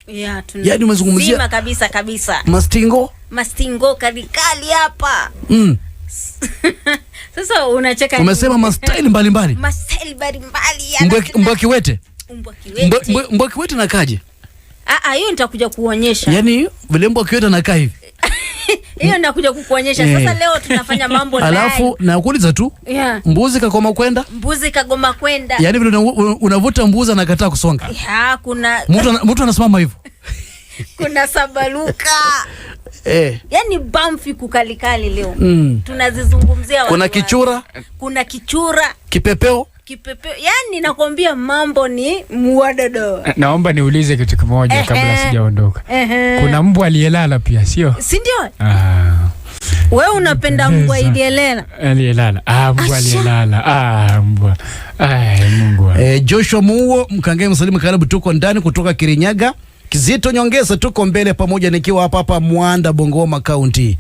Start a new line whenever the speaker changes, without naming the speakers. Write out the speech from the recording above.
Yeah,
yaani umezungumzia
kabisa. Mastingo kalikali hapa. Sasa unacheka.
Umesema mastaili mbalimbali.
Mastaili mbalimbali.
Mbwa kiwete. Mbwa kiwete nakaje?
Hiyo nitakuja kuonyesha.
Yaani vile mbwa kiwete nakaa hivi.
Hiyo nitakuja kukuonyesha. Sasa leo tunafanya mambo live. Alafu
nakuuliza tu.
Yeah.
Mbuzi kagoma kwenda?
Mbuzi kagoma kwenda.
Yaani vile unavuta mbuzi anakataa kusonga.
Yeah, kuna
mtu anasimama hivyo.
Kuna sabaluka. Yaani bamfi kukalikali leo. Tunazizungumzia watu. Kuna kichura. Kipepeo. Yaani nakwambia mambo ni muwadodo.
Naomba niulize kitu kimoja kabla sijaondoka. Kuna mbwa aliyelala pia, sio?
Si ndio? Wewe unapenda mbwa aliyelala?
Mbwa aliyelala. Mbwa. Mungu.
Joshua Muo, Mkange Msalimu karibu, tuko ndani kutoka Kirinyaga. Kizito Nyongeza tuko mbele pamoja nikiwa hapa Mwanda Bungoma County.